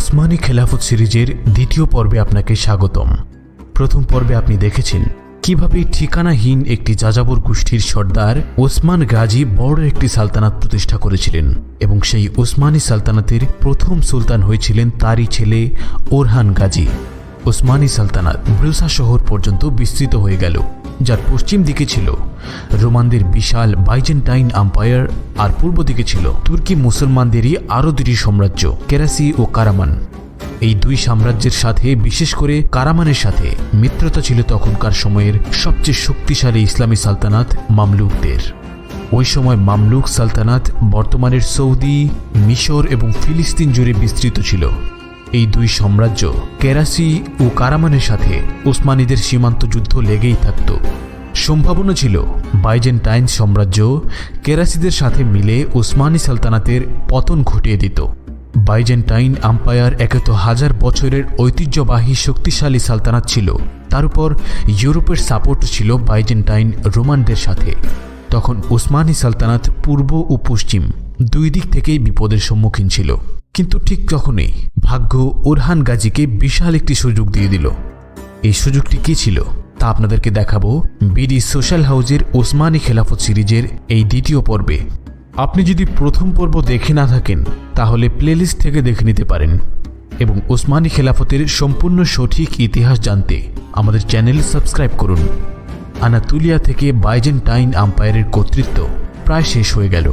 ওসমানী খেলাফত সিরিজের দ্বিতীয় পর্বে আপনাকে স্বাগতম। প্রথম পর্বে আপনি দেখেছেন কিভাবে ঠিকানাহীন একটি যাযাবর গোষ্ঠীর সর্দার ওসমান গাজী বড় একটি সালতানাত প্রতিষ্ঠা করেছিলেন এবং সেই ওসমানী সালতানাতের প্রথম সুলতান হয়েছিলেন তারই ছেলে ওরহান গাজী। ওসমানী সালতানাত ব্রুসা শহর পর্যন্ত বিস্তৃত হয়ে গেল, যার পশ্চিম দিকে ছিল রোমানদের বিশাল বাইজেন্টাইন আম্পায়ার আর পূর্ব দিকে ছিল তুর্কি মুসলমানদেরই আরও দুটি সাম্রাজ্য, কেরাসি ও কারামান। এই দুই সাম্রাজ্যের সাথে, বিশেষ করে কারামানের সাথে মিত্রতা ছিল তখনকার সময়ের সবচেয়ে শক্তিশালী ইসলামী সালতানাত মামলুকদের। ওই সময় মামলুক সালতানাত বর্তমানের সৌদি, মিশর এবং ফিলিস্তিন জুড়ে বিস্তৃত ছিল। এই দুই সাম্রাজ্য কেরাসি ও কারামানের সাথে ওসমানীদের সীমান্ত যুদ্ধ লেগেই থাকত। সম্ভাবনা ছিল বাইজেন্টাইন সাম্রাজ্য কেরাসিদের সাথে মিলে ওসমানী সালতানাতের পতন ঘটিয়ে দিত। বাইজেন্টাইন আম্পায়ার একে তো হাজার বছরের ঐতিহ্যবাহী শক্তিশালী সালতানাত ছিল, তার উপর ইউরোপের সাপোর্ট ছিল বাইজেন্টাইন রোমানদের সাথে। তখন ওসমানী সালতানাত পূর্ব ও পশ্চিম দুই দিক থেকেই বিপদের সম্মুখীন ছিল। কিন্তু ঠিক তখনই ভাগ্য ওরহান গাজীকে বিশাল একটি সুযোগ দিয়ে দিল। এই সুযোগটি কী ছিল তা আপনাদেরকে দেখাবো বিডি সোশ্যাল হাউজের ওসমানী খেলাফত সিরিজের এই দ্বিতীয় পর্বে। আপনি যদি প্রথম পর্ব দেখে না থাকেন তাহলে প্লেলিস্ট থেকে দেখে নিতে পারেন এবং ওসমানী খেলাফতের সম্পূর্ণ সঠিক ইতিহাস জানতে আমাদের চ্যানেল সাবস্ক্রাইব করুন। আনাতুলিয়া থেকে বাইজেন্টাইন আম্পায়ারের কর্তৃত্ব প্রায় শেষ হয়ে গেল,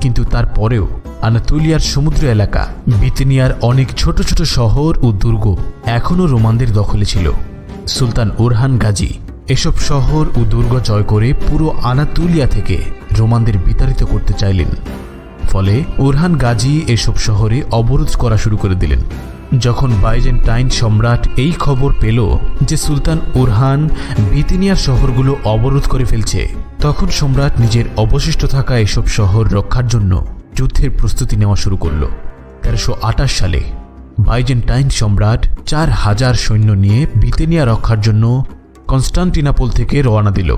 কিন্তু তারপরেও আনাতুলিয়ার সমুদ্র এলাকা, বিতিনিয়ার অনেক ছোট ছোট শহর ও দুর্গ এখনও রোমানদের দখলে ছিল। সুলতান ওরহান গাজী এসব শহর ও দুর্গ জয় করে পুরো আনাতুলিয়া থেকে রোমানদের বিতাড়িত করতে চাইলেন। ফলে ওরহান গাজী এসব শহরে অবরোধ করা শুরু করে দিলেন। যখন বাইজেন্টাইন সম্রাট এই খবর পেল যে সুলতান ওরহান বিতিনিয়ার শহরগুলো অবরোধ করে ফেলছে, তখন সম্রাট নিজের অবশিষ্ট থাকা এসব শহর রক্ষার জন্য যুদ্ধের প্রস্তুতি নেওয়া শুরু করল। 1328 সালে বাইজেন্টাইন সম্রাট 4000 সৈন্য নিয়ে বিতিনিয়া রক্ষার জন্য কনস্টান্টিনোপল থেকে রওনা দিল।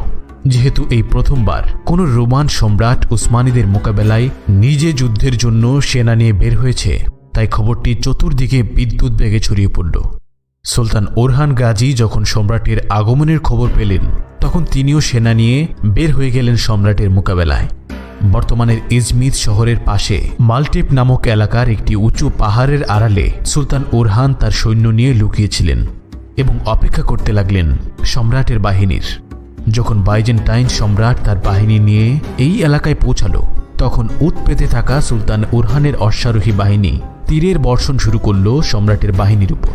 যেহেতু এই প্রথমবার কোনো রোমান সম্রাট ওসমানীদের মোকাবেলায় নিজে যুদ্ধের জন্য সেনা নিয়ে বের হয়েছে, তাই খবরটি চতুর্দিকে বিদ্যুৎ বেগে ছড়িয়ে পড়ল। সুলতান ওরহান গাজী যখন সম্রাটের আগমনের খবর পেলেন, তখন তিনিও সেনা নিয়ে বের হয়ে গেলেন সম্রাটের মোকাবেলায়। বর্তমানের ইজমির শহরের পাশে মালটেপ নামক এলাকার একটি উঁচু পাহাড়ের আড়ালে সুলতান ওরহান তার সৈন্য নিয়ে লুকিয়েছিলেন এবং অপেক্ষা করতে লাগলেন সম্রাটের বাহিনীর। যখন বাইজেন্টাইন সম্রাট তার বাহিনী নিয়ে এই এলাকায় পৌঁছালো, তখন উট পেতে থাকা সুলতান ওরহানের অশ্বারোহী বাহিনী তীরের বর্ষণ শুরু করল সম্রাটের বাহিনীর উপর।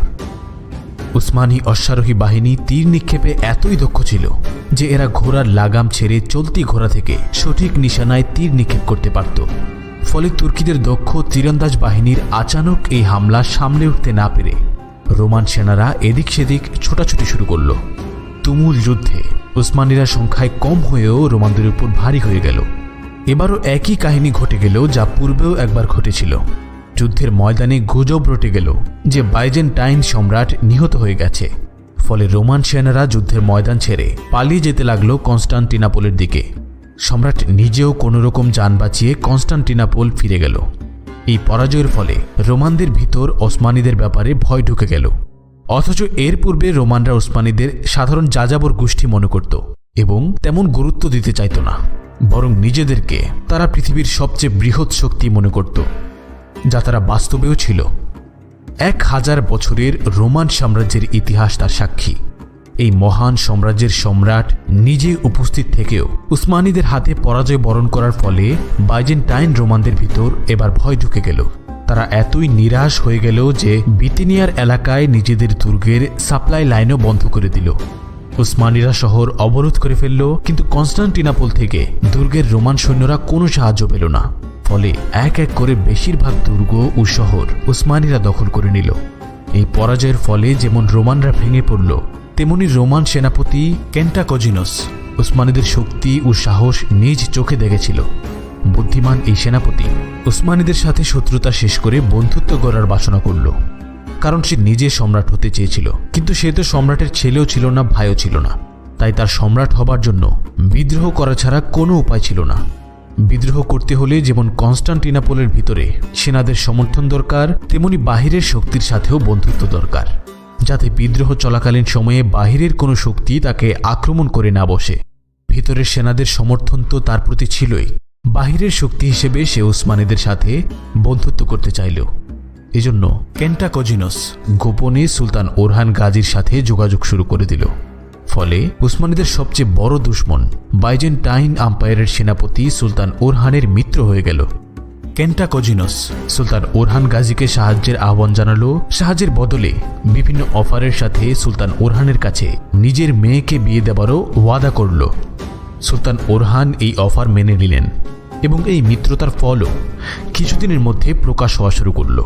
উসমানী অশ্বারোহী বাহিনী তীর নিক্ষেপে এতই দক্ষ ছিল যে এরা ঘোড়ার লাগাম ছেড়ে চলতি ঘোড়া থেকে সঠিক নিশানায় তীর নিক্ষেপ করতে পারত। ফলে তুর্কিদের দক্ষ তীরন্দাজ বাহিনীর আচানক এই হামলা সামলে উঠতে না পেরে রোমান সেনারা এদিক সেদিক ছোটাছুটি শুরু করল। তুমুল যুদ্ধে উসমানীরা সংখ্যায় কম হয়েও রোমানদের উপর ভারী হয়ে গেল। এবারও একই কাহিনী ঘটে গেল যা পূর্বেও একবার ঘটেছিল। যুদ্ধের ময়দানে গুজব রটে গেল যে বাইজেন্টাইন সম্রাট নিহত হয়ে গেছে। ফলে রোমান সেনারা যুদ্ধের ময়দান ছেড়ে পালিয়ে যেতে লাগলো কনস্টান্টিনোপলের দিকে। সম্রাট নিজেও কোনোরকম যান বাঁচিয়ে কনস্টান্টিনোপল ফিরে গেল। এই পরাজয়ের ফলে রোমানদের ভিতর ওসমানীদের ব্যাপারে ভয় ঢুকে গেল। অথচ এর পূর্বে রোমানরা ওসমানীদের সাধারণ যাযাবর গোষ্ঠী মনে করত এবং তেমন গুরুত্ব দিতে চাইত না, বরং নিজেদেরকে তারা পৃথিবীর সবচেয়ে বৃহৎ শক্তি মনে করত, যা তারা বাস্তবেও ছিল। 1000 বছরের রোমান সাম্রাজ্যের ইতিহাস তার সাক্ষী। এই মহান সাম্রাজ্যের সম্রাট নিজে উপস্থিত থেকেও উসমানীদের হাতে পরাজয় বরণ করার ফলে বাইজেন্টাইন রোমানদের ভিতর এবার ভয় ঢুকে গেল। তারা এতই নিরাশ হয়ে গেল যে বিতিনিয়ার এলাকায় নিজেদের দুর্গের সাপ্লাই লাইনও বন্ধ করে দিল। উসমানীরা শহর অবরোধ করে ফেলল, কিন্তু কনস্টান্টিনোপল থেকে দুর্গের রোমান সৈন্যরা কোনো সাহায্য পেল না। ফলে এক এক করে বেশিরভাগ দুর্গ ও শহর উসমানীরা দখল করে নিল। এই পরাজয়ের ফলে যেমন রোমানরা ভেঙে পড়ল, তেমনি রোমান সেনাপতি ক্যান্টাকজিনস উসমানীদের শক্তি ও সাহস নিজ চোখে দেখেছিল। বুদ্ধিমান এই সেনাপতি উসমানীদের সাথে শত্রুতা শেষ করে বন্ধুত্ব গড়ার বাসনা করল, কারণ সে নিজে সম্রাট হতে চেয়েছিল। কিন্তু সে তো সম্রাটের ছেলেও ছিল না, ভাইও ছিল না, তাই তার সম্রাট হবার জন্য বিদ্রোহ করা ছাড়া কোনো উপায় ছিল না। বিদ্রোহ করতে হলে যেমন কনস্টান্টিনোপলের ভিতরে সেনাদের সমর্থন দরকার, তেমনি বাহিরের শক্তির সাথেও বন্ধুত্ব দরকার, যাতে বিদ্রোহ চলাকালীন সময়ে বাহিরের কোনো শক্তি তাকে আক্রমণ করে না বসে। ভিতরের সেনাদের সমর্থন তো তার প্রতি ছিলই, বাহিরের শক্তি হিসেবে সে উসমানীদের সাথে বন্ধুত্ব করতে চাইল। এজন্য কেন্টাকোজিনস গোপনে সুলতান ওরহান গাজীর সাথে যোগাযোগ শুরু করে দিল। ফলে উসমানীদের সবচেয়ে বড় দুশমন বাইজেন্টাইন আম্পায়ারের সেনাপতি সুলতান ওরহানের মিত্র হয়ে গেল। কেন্টাকোজিনস সুলতান ওরহান গাজীকে সাহায্যের আহ্বান জানালো। সাহায্যের বদলে বিভিন্ন অফারের সাথে সুলতান ওরহানের কাছে নিজের মেয়েকে বিয়ে দেওয়ারও ওয়াদা করল। সুলতান ওরহান এই অফার মেনে নিলেন এবং এই মিত্রতার ফলও কিছুদিনের মধ্যে প্রকাশ হওয়া শুরু করল।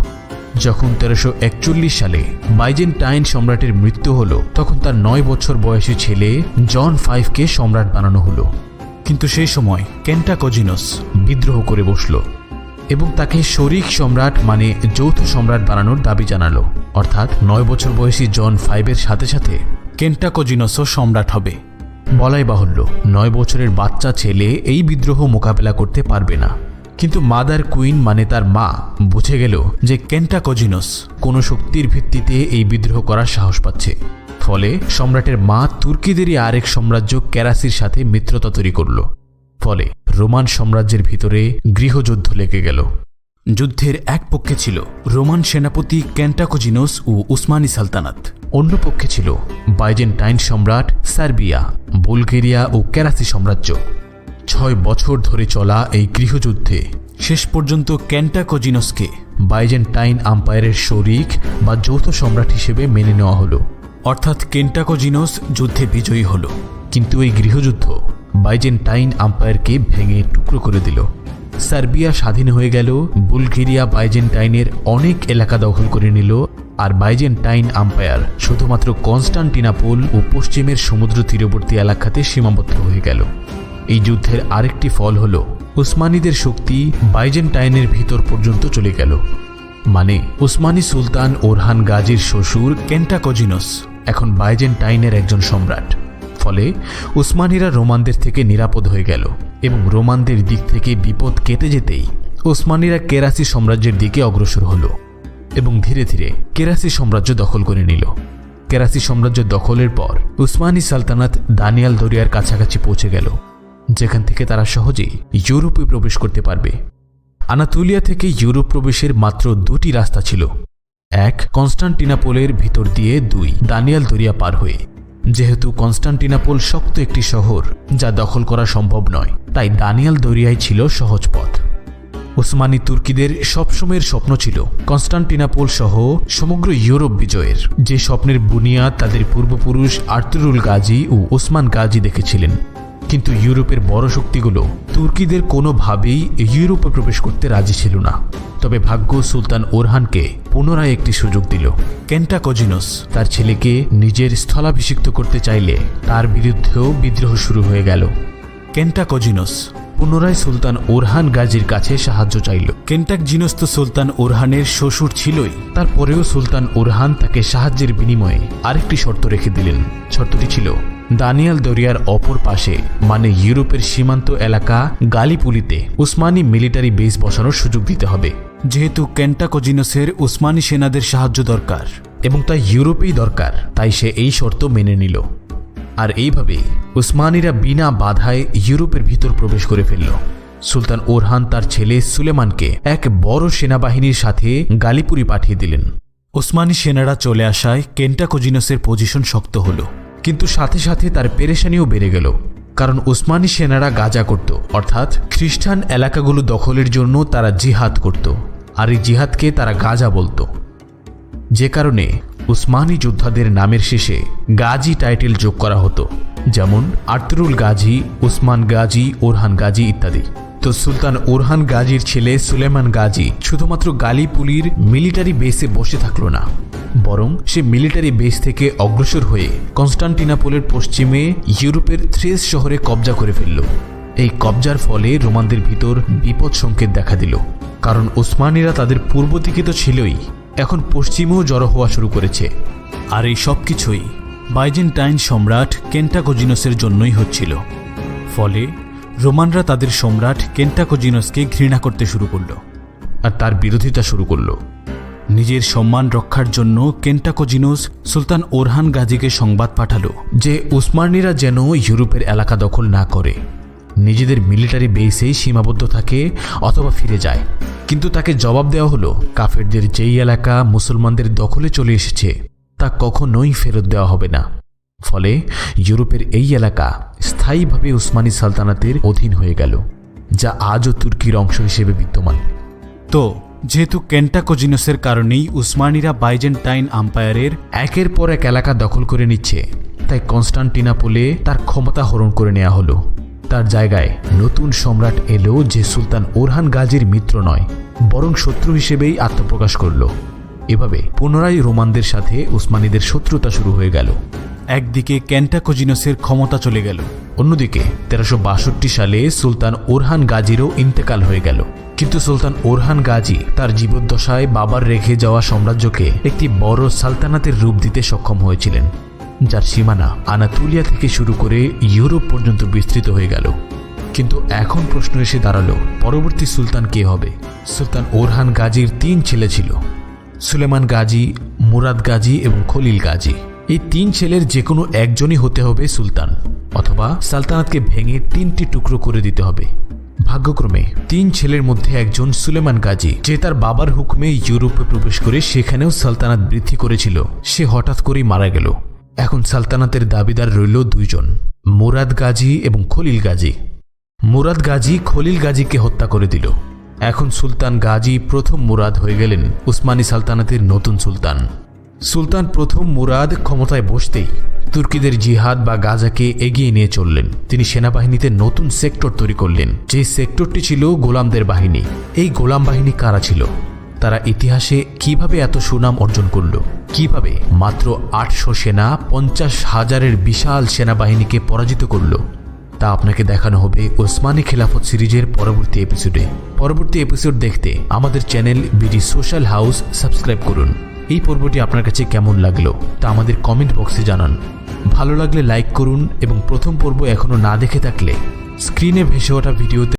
যখন 1341 সালে বাইজেন্টাইন সম্রাটের মৃত্যু হল, তখন তার 9 বছর বয়সী ছেলে জন 5কে সম্রাট বানানো হলো। কিন্তু সেই সময় কেন্টাকোজিনস বিদ্রোহ করে বসল এবং তাকে শরিক সম্রাট মানে যৌথ সম্রাট বানানোর দাবি জানালো। অর্থাৎ 9 বছর বয়সী জন 5-এর সাথে সাথে কেন্টাকোজিনসও সম্রাট হবে। বলাই বাহুল্য 9 বছরের বাচ্চা ছেলে এই বিদ্রোহ মোকাবেলা করতে পারবে না। কিন্তু মাদার কুইন মানে তার মা বুঝে গেল যে কেন্টাকোজিনস কোনো শক্তির ভিত্তিতে এই বিদ্রোহ করার সাহস পাচ্ছে। ফলে সম্রাটের মা তুর্কিদেরই আরেক সাম্রাজ্য কেরাসির সাথে মিত্রতা তৈরি করল। ফলে রোমান সাম্রাজ্যের ভিতরে গৃহযুদ্ধ লেগে গেল। যুদ্ধের এক পক্ষে ছিল রোমান সেনাপতি কেন্টাকোজিনস ও উসমানী সালতানাত, অন্য পক্ষে ছিল বাইজেন্টাইন সম্রাট সার্বিয়া, বুলগেরিয়া ও কেরাসি সাম্রাজ্য। 6 বছর ধরে চলা এই গৃহযুদ্ধে শেষ পর্যন্ত কেন্টাকোজিনসকে বাইজেন্টাইন আম্পায়ারের শরিক বা যৌথ সম্রাট হিসেবে মেনে নেওয়া হলো। অর্থাৎ কেন্টাকোজিনস যুদ্ধে বিজয়ী হল। কিন্তু এই গৃহযুদ্ধ বাইজেন্টাইন আম্পায়ারকে ভেঙে টুকরো করে দিল। সার্বিয়া স্বাধীন হয়ে গেল, বুলগেরিয়া বাইজেন্টাইনের অনেক এলাকা দখল করে নিল, আর বাইজেন্টাইন আম্পায়ার শুধুমাত্র কনস্টান্টিনোপল ও পশ্চিমের সমুদ্র তীরবর্তী এলাকাতে সীমাবদ্ধ হয়ে গেল। এই যুদ্ধের আরেকটি ফল হল উসমানীদের শক্তি বাইজেন্টাইনের ভিতর পর্যন্ত চলে গেল। মানে উসমানী সুলতান ওরহান গাজীর শ্বশুর কেন্টাকোজিনস এখন বাইজেন্টাইনের একজন সম্রাট। ফলে উসমানীরা রোমানদের থেকে নিরাপদ হয়ে গেল এবং রোমানদের দিক থেকে বিপদ কেটে যেতেই উসমানীরা কেরাসি সাম্রাজ্যের দিকে অগ্রসর হল এবং ধীরে ধীরে কেরাসি সাম্রাজ্য দখল করে নিল। কেরাসি সাম্রাজ্য দখলের পর উসমানী সালতানাত দানিয়াল দরিয়ার কাছাকাছি পৌঁছে গেল, যেখান থেকে তারা সহজেই ইউরোপে প্রবেশ করতে পারবে। আনাতোলিয়া থেকে ইউরোপ প্রবেশের মাত্র 2টি রাস্তা ছিল, 1 কনস্টান্টিনোপলের ভিতর দিয়ে, 2 দানিয়াল দরিয়া পার হয়ে। যেহেতু কনস্টান্টিনোপল শক্ত একটি শহর যা দখল করা সম্ভব নয়, তাই দানিয়াল দরিয়াই ছিল সহজ পথ। উসমানী তুর্কিদের সবসময়ের স্বপ্ন ছিল কনস্টান্টিনোপল সহ সমগ্র ইউরোপ বিজয়ের, যে স্বপ্নের বুনিয়াদ তাদের পূর্বপুরুষ আর্তুরুল গাজী ও ওসমান গাজী দেখেছিলেন। কিন্তু ইউরোপের বড় শক্তিগুলো তুর্কিদের কোনোভাবেই ইউরোপে প্রবেশ করতে রাজি ছিল না। তবে ভাগ্য সুলতান ওরহানকে পুনরায় একটি সুযোগ দিল। কেন্টাকোজিনস তার ছেলেকে নিজের স্থলাভিষিক্ত করতে চাইলে তার বিরুদ্ধেও বিদ্রোহ শুরু হয়ে গেল। কেন্টাকোজিনস পুনরায় সুলতান ওরহান গাজীর কাছে সাহায্য চাইল। কেন্টাকোজিনস তো সুলতান ওরহানের শ্বশুর ছিলই, তারপরেও সুলতান ওরহান তাকে সাহায্যের বিনিময়ে আরেকটি শর্ত রেখে দিলেন। শর্তটি ছিল দানিয়াল দরিয়ার অপর পাশে মানে ইউরোপের সীমান্ত এলাকা গালিপুলিতে উসমানী মিলিটারি বেস বসানোর সুযোগ দিতে হবে। যেহেতু কেন্টাকোজিনসের উসমানী সেনাদের সাহায্য দরকার এবং তাই ইউরোপেই দরকার, তাই সে এই শর্ত মেনে নিল। আর এইভাবে উসমানীরা বিনা বাধায় ইউরোপের ভিতর প্রবেশ করে ফেলল। সুলতান ওরহান তার ছেলে সুলেমানকে এক বড় সেনাবাহিনীর সাথে গালিপুরি পাঠিয়ে দিলেন। উসমানী সেনারা চলে আসায় কেন্টাকোজিনসের পজিশন শক্ত হল, কিন্তু সাথে সাথে তার পেরেশানিও বেড়ে গেল। কারণ উসমানী সেনারা গাজা করত, অর্থাৎ খ্রিস্টান এলাকাগুলো দখলের জন্য তারা জিহাদ করত, আর এই জিহাদকে তারা গাজা বলতো। যে কারণে উসমানী যোদ্ধাদের নামের শেষে গাজী টাইটেল যোগ করা হতো, যেমন আর্তুরুল গাজী, উসমান গাজী, ওরহান গাজী ইত্যাদি। তো সুলতান ওরহান গাজীর ছেলে সুলেমান গাজী শুধুমাত্র গালিপুলির মিলিটারি বেসে বসে থাকল না, বরং সে মিলিটারি বেস থেকে অগ্রসর হয়ে কনস্টান্টিনোপলের পশ্চিমে ইউরোপের থ্রেস শহরে কবজা করে ফেলল। এই কবজার ফলে রোমানদের ভিতর বিপদ সংকেত দেখা দিল, কারণ উসমানীরা তাদের পূর্ব দিকে তো ছিলই, এখন পশ্চিমেও জড়ো হওয়া শুরু করেছে। আর এই সব কিছুই বাইজেন্টাইন সম্রাট কেন্টাকোজিনসের জন্যই হচ্ছিল। ফলে রোমানরা তাদের সম্রাট কেন্টাকোজিনসকে ঘৃণা করতে শুরু করল আর তার বিরোধিতা শুরু করল। নিজের সম্মান রক্ষার জন্য কেন্টাকোজিনস সুলতান ওরহান গাজীকে সংবাদ পাঠালো যে উসমানীরা যেন ইউরোপের এলাকা দখল না করে, নিজেদের মিলিটারি বেসেই সীমাবদ্ধ থাকে অথবা ফিরে যায়। কিন্তু তাকে জবাব দেওয়া হলো, কাফেরদের যেই এলাকা মুসলমানদের দখলে চলে এসেছে তা কখনোই ফেরত দেওয়া হবে না। ফলে ইউরোপের এই এলাকা স্থায়ীভাবে উসমানী সালতানাতের অধীন হয়ে গেল, যা আজও তুর্কির অংশ হিসেবে বিদ্যমান। তো যেহেতু কেন্টাকোজিনসের কারণেই উসমানীরা বাইজেন্টাইন আম্পায়ারের একের পর এক এলাকা দখল করে নিচ্ছে, তাই কনস্টান্টিনোপলে তার ক্ষমতা হরণ করে নেওয়া হলো। তার জায়গায় নতুন সম্রাট এলো, যে সুলতান ওরহান গাজীর মিত্র নয় বরং শত্রু হিসেবেই আত্মপ্রকাশ করল। এভাবে পুনরায় রোমানদের সাথে উসমানীদের শত্রুতা শুরু হয়ে গেল। একদিকে কেন্টাকোজিনসের ক্ষমতা চলে গেল, অন্যদিকে 1362 সালে সুলতান ওরহান গাজীরও ইন্তেকাল হয়ে গেল। কিন্তু সুলতান ওরহান গাজী তার জীবদ্দশায় বাবার রেখে যাওয়া সাম্রাজ্যকে একটি বড় সালতানাতের রূপ দিতে সক্ষম হয়েছিলেন, যার সীমানা আনাতোলিয়া থেকে শুরু করে ইউরোপ পর্যন্ত বিস্তৃত হয়ে গেল। কিন্তু এখন প্রশ্ন এসে দাঁড়ালো, পরবর্তী সুলতান কে হবে? সুলতান ওরহান গাজীর 3 ছেলে ছিল, সুলেমান গাজী, মুরাদ গাজী এবং খলিল গাজী। এই 3 ছেলের যে কোনো একজনই হতে হবে সুলতান, অথবা সালতানাতকে ভেঙে 3টি টুকরো করে দিতে হবে। ভাগ্যক্রমে 3 ছেলের মধ্যে একজন সুলেমান গাজী, যে তার বাবার হুকুমে ইউরোপে প্রবেশ করে সেখানেও সালতানাত বৃদ্ধি করেছিল, সে হঠাৎ করেই মারা গেল। এখন সালতানাতের দাবিদার রইল 2 জন, মুরাদ গাজী এবং খলিল গাজী। মুরাদ গাজী খলিল গাজীকে হত্যা করে দিল। এখন সুলতান গাজী প্রথম মুরাদ হয়ে গেলেন উসমানী সালতানাতের নতুন সুলতান। সুলতান প্রথম মুরাদ ক্ষমতায় বসতেই তুর্কিদের জিহাদ বা গাজাকে এগিয়ে নিয়ে চললেন। তিনি সেনাবাহিনীতে নতুন সেক্টর তৈরি করলেন, যে সেক্টরটি ছিল গোলামদের বাহিনী। এই গোলাম বাহিনী কারা ছিল? তারা ইতিহাসে কিভাবে এত সুনাম অর্জন করল? কিভাবে মাত্র 800 সেনা 50,000-এর বিশাল সেনাবাহিনীকে পরাজিত করল? তা আপনাকে দেখানো হবে ওসমানী খেলাফত সিরিজের পরবর্তী এপিসোডে। পরবর্তী এপিসোড দেখতে আমাদের channel BD social house subscribe করুন। এই পর্বটি আপনার কাছে কেমন লাগলো তা আমাদের কমেন্ট বক্সে জানান। ভালো লাগলে লাইক করুন এবং প্রথম পর্ব এখনো না দেখে থাকলে স্ক্রিনে ভেসে ওঠা ভিডিওতে